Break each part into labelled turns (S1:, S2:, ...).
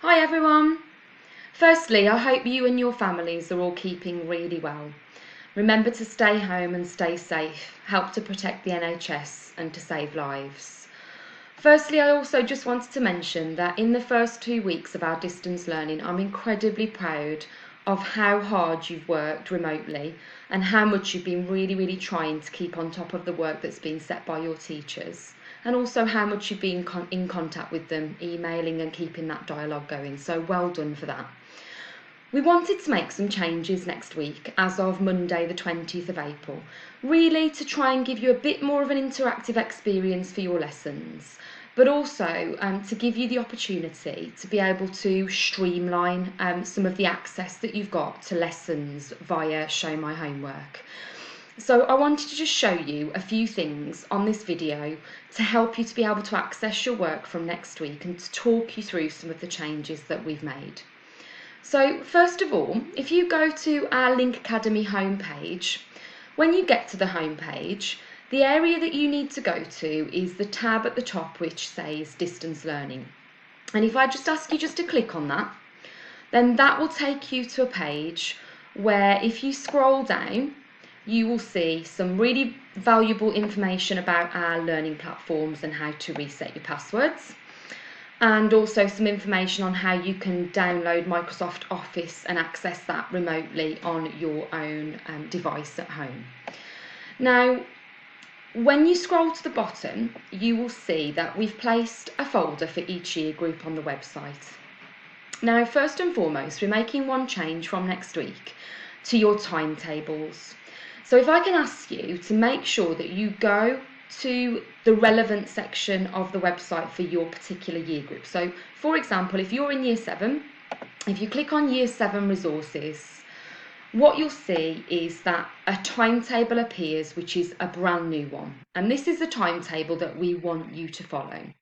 S1: Hi everyone! Firstly, I hope you and your families are all keeping really well. Remember to stay home and stay safe, help to protect the NHS and to save lives. Firstly, I also just wanted to mention that in the first 2 weeks of our distance learning, I'm incredibly proud of how hard you've worked remotely and how much you've been really trying to keep on top of the work that's been set by your teachers, and also how much you've been in contact with them, emailing and keeping that dialogue going. So well done for that. We wanted to make some changes next week as of Monday the 20th of April, really to try and give you a bit more of an interactive experience for your lessons, but also to give you the opportunity to be able to streamline some of the access that you've got to lessons via Show My Homework. So I wanted to just show you a few things on this video to help you to be able to access your work from next week and to talk you through some of the changes that we've made. So first of all, if you go to our Link Academy homepage, when you get to the homepage, the area that you need to go to is the tab at the top which says Distance Learning. And if I just ask you just to click on that, then that will take you to a page where if you scroll down, you will see some really valuable information about our learning platforms and how to reset your passwords, and also some information on how you can download Microsoft Office and access that remotely on your own device at home. Now, when you scroll to the bottom, you will see that we've placed a folder for each year group on the website. Now, first and foremost, we're making one change from next week to your timetables. So if I can ask you to make sure that you go to the relevant section of the website for your particular year group. So for example, if you're in year 7, if you click on year 7 resources, what you'll see is that a timetable appears, which is a brand new one. And this is the timetable that we want you to follow.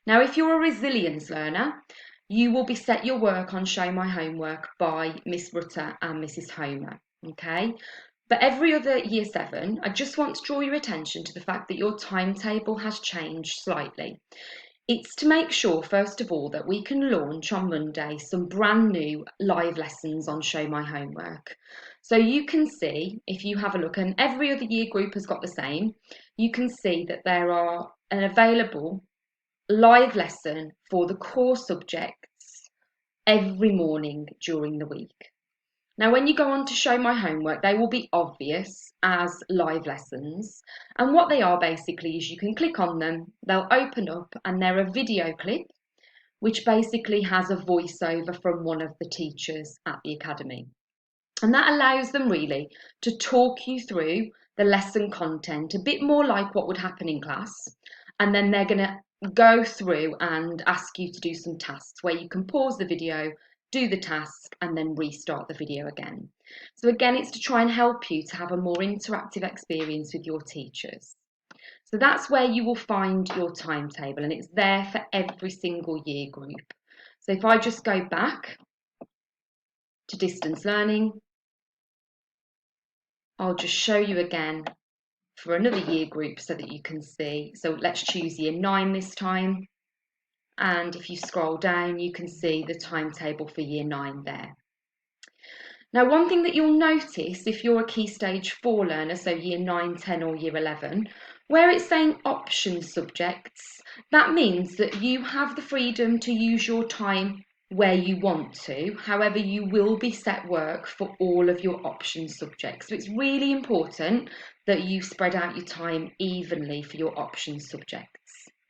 S1: Now, if you're a resilience learner, you will be set your work on Show My Homework by Miss Rutter and Mrs. Homer, okay? But every other year 7, I just want to draw your attention to the fact that your timetable has changed slightly. It's to make sure, first of all, that we can launch on Monday some brand new live lessons on Show My Homework. So you can see, if you have a look, and every other year group has got the same, you can see that there are an available live lesson for the core subjects every morning during the week. Now, when you go on to Show My Homework, they will be obvious as live lessons. And what they are basically is you can click on them, they'll open up, and they're a video clip, which basically has a voiceover from one of the teachers at the academy. And that allows them really to talk you through the lesson content, a bit more like what would happen in class. And then they're going to go through and ask you to do some tasks where you can pause the video, do the task, and then restart the video again. So again, it's to try and help you to have a more interactive experience with your teachers. So that's where you will find your timetable, and it's there for every single year group. So if I just go back to distance learning, I'll just show you again for another year group so that you can see. So let's choose year 9 this time. And if you scroll down, you can see the timetable for year 9 there. Now, one thing that you'll notice if you're a Key Stage 4 learner, so year 9, 10 or year 11, where it's saying option subjects, that means that you have the freedom to use your time where you want to. However, you will be set work for all of your option subjects. So it's really important that you spread out your time evenly for your option subjects.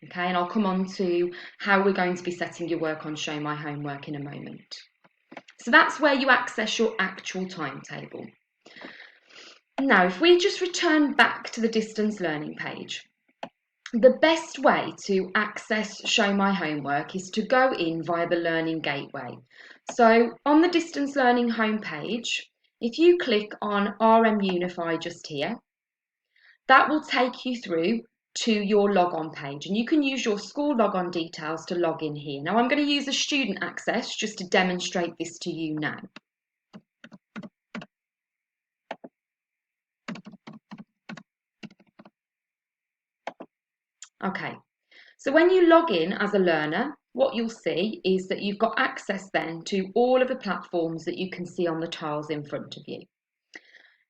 S1: Okay, and I'll come on to how we're going to be setting your work on Show My Homework in a moment. So that's where you access your actual timetable. Now, if we just return back to the distance learning page, the best way to access Show My Homework is to go in via the Learning Gateway. So on the distance learning homepage, if you click on RM Unify just here, that will take you through to your logon page, and you can use your school logon details to log in here. Now I'm going to use a student access just to demonstrate this to you now. Okay, so when you log in as a learner, what you'll see is that you've got access then to all of the platforms that you can see on the tiles in front of you.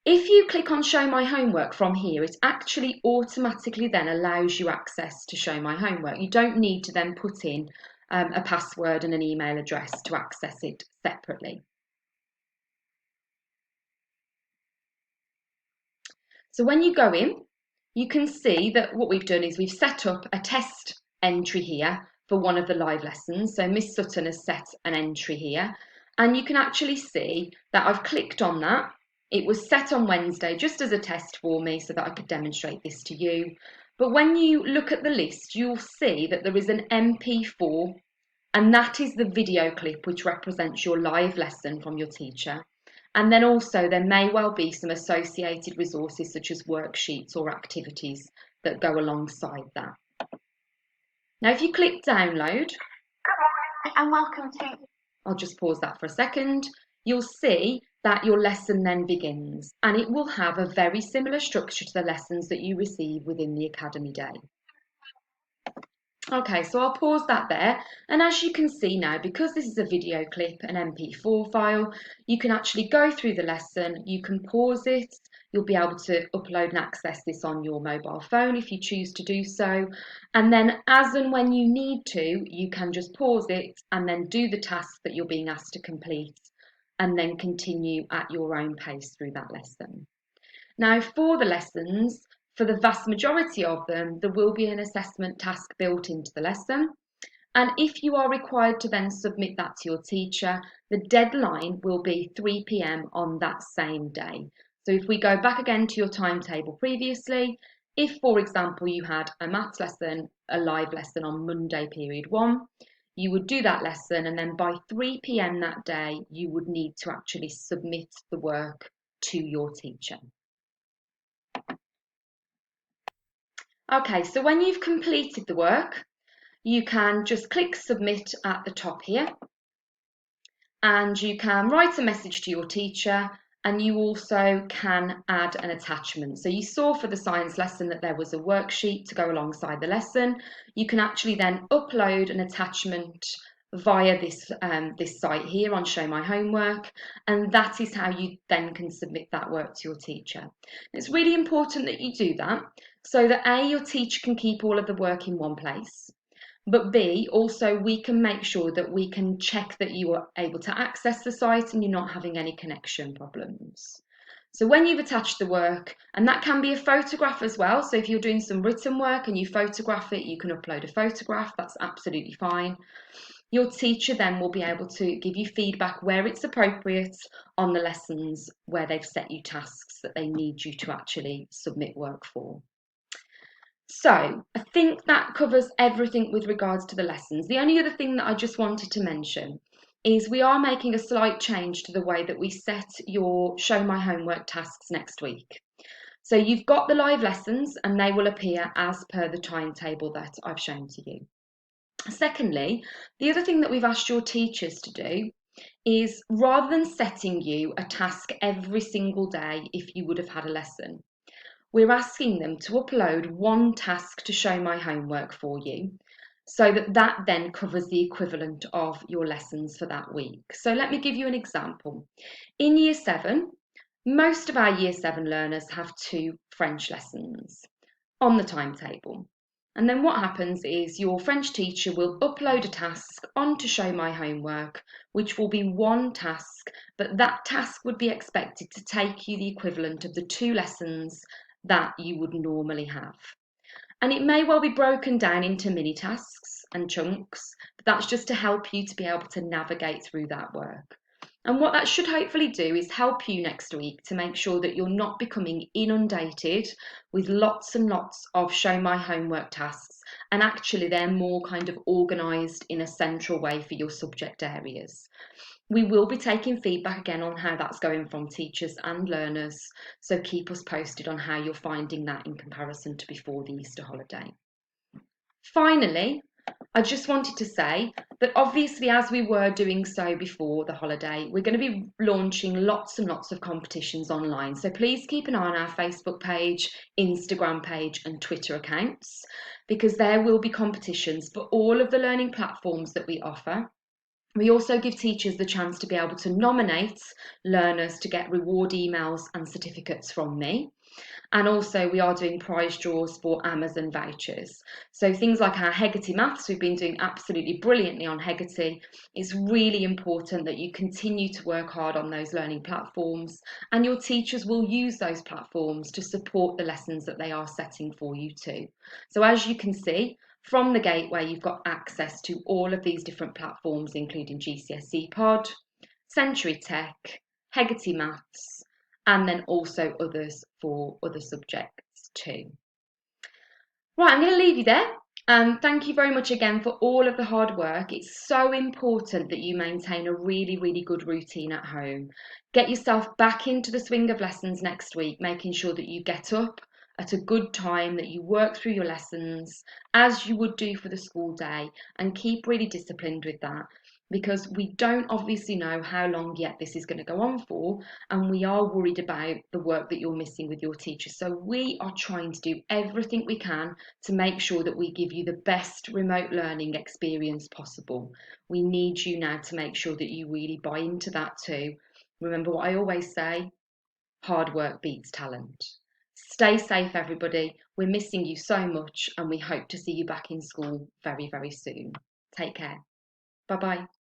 S1: If you click on Show My Homework from here, it actually automatically then allows you access to Show My Homework. You don't need to then put in a password and an email address to access it separately. So when you go in, you can see that what we've done is we've set up a test entry here for one of the live lessons. So Miss Sutton has set an entry here, and you can actually see that I've clicked on that. It was set on Wednesday just as a test for me so that I could demonstrate this to you. But when you look at the list, you'll see that there is an MP4, and that is the video clip which represents your live lesson from your teacher. And then also there may well be some associated resources such as worksheets or activities that go alongside that. Now if you click download,
S2: Good morning and welcome to...
S1: I'll just pause that for a second, you'll see that your lesson then begins, and it will have a very similar structure to the lessons that you receive within the Academy Day. Okay, so I'll pause that there, and as you can see now, because this is a video clip, an MP4 file, you can actually go through the lesson, you can pause it, you'll be able to upload and access this on your mobile phone if you choose to do so, and then as and when you need to, you can just pause it and then do the task that you're being asked to complete, and then continue at your own pace through that lesson. Now for the lessons, for the vast majority of them, there will be an assessment task built into the lesson. And if you are required to then submit that to your teacher, the deadline will be 3 p.m. on that same day. So if we go back again to your timetable previously, if, for example, you had a maths lesson, a live lesson on Monday period 1, you would do that lesson, and then by 3 p.m. that day, you would need to actually submit the work to your teacher. Okay, so when you've completed the work, you can just click submit at the top here, and you can write a message to your teacher, and you also can add an attachment. So you saw for the science lesson that there was a worksheet to go alongside the lesson. You can actually then upload an attachment via this site here on Show My Homework, and that is how you then can submit that work to your teacher. It's really important that you do that so that A, your teacher can keep all of the work in one place, but B, also we can make sure that we can check that you are able to access the site and you're not having any connection problems. So when you've attached the work, and that can be a photograph as well, so if you're doing some written work and you photograph it, you can upload a photograph, that's absolutely fine. Your teacher then will be able to give you feedback where it's appropriate on the lessons where they've set you tasks that they need you to actually submit work for. So I think that covers everything with regards to the lessons. The only other thing that I just wanted to mention is we are making a slight change to the way that we set your Show My Homework tasks next week. So you've got the live lessons and they will appear as per the timetable that I've shown to you. Secondly, the other thing that we've asked your teachers to do is, rather than setting you a task every single day if you would have had a lesson, we're asking them to upload one task to Show My Homework for you, so that then covers the equivalent of your lessons for that week. So let me give you an example. In Year 7, most of our Year 7 learners have 2 French lessons on the timetable. And then what happens is your French teacher will upload a task onto Show My Homework, which will be one task, but that task would be expected to take you the equivalent of the 2 lessons that you would normally have. And it may well be broken down into mini tasks and chunks, but that's just to help you to be able to navigate through that work. And what that should hopefully do is help you next week to make sure that you're not becoming inundated with lots and lots of Show My Homework tasks, and actually they're more kind of organised in a central way for your subject areas. We will be taking feedback again on how that's going from teachers and learners, so keep us posted on how you're finding that in comparison to before the Easter holiday. Finally, I just wanted to say that obviously, as we were doing so before the holiday, we're going to be launching lots and lots of competitions online. So please keep an eye on our Facebook page, Instagram page, and Twitter accounts, because there will be competitions for all of the learning platforms that we offer. We also give teachers the chance to be able to nominate learners to get reward emails and certificates from me. And also we are doing prize draws for Amazon vouchers. So things like our Hegarty Maths, we've been doing absolutely brilliantly on Hegarty. It's really important that you continue to work hard on those learning platforms, and your teachers will use those platforms to support the lessons that they are setting for you too. So as you can see, from the gateway, you've got access to all of these different platforms, including GCSE Pod, Century Tech, Hegarty Maths, and then also others for other subjects too. Right, I'm going to leave you there. Thank you very much again for all of the hard work. It's so important that you maintain a really, really good routine at home. Get yourself back into the swing of lessons next week, making sure that you get up at a good time, that you work through your lessons as you would do for the school day, and keep really disciplined with that, because we don't obviously know how long yet this is going to go on for, and we are worried about the work that you're missing with your teachers. So we are trying to do everything we can to make sure that we give you the best remote learning experience possible. We need you now to make sure that you really buy into that too. Remember what I always say, hard work beats talent. Stay safe, everybody. We're missing you so much, and we hope to see you back in school very, very soon. Take care. Bye-bye.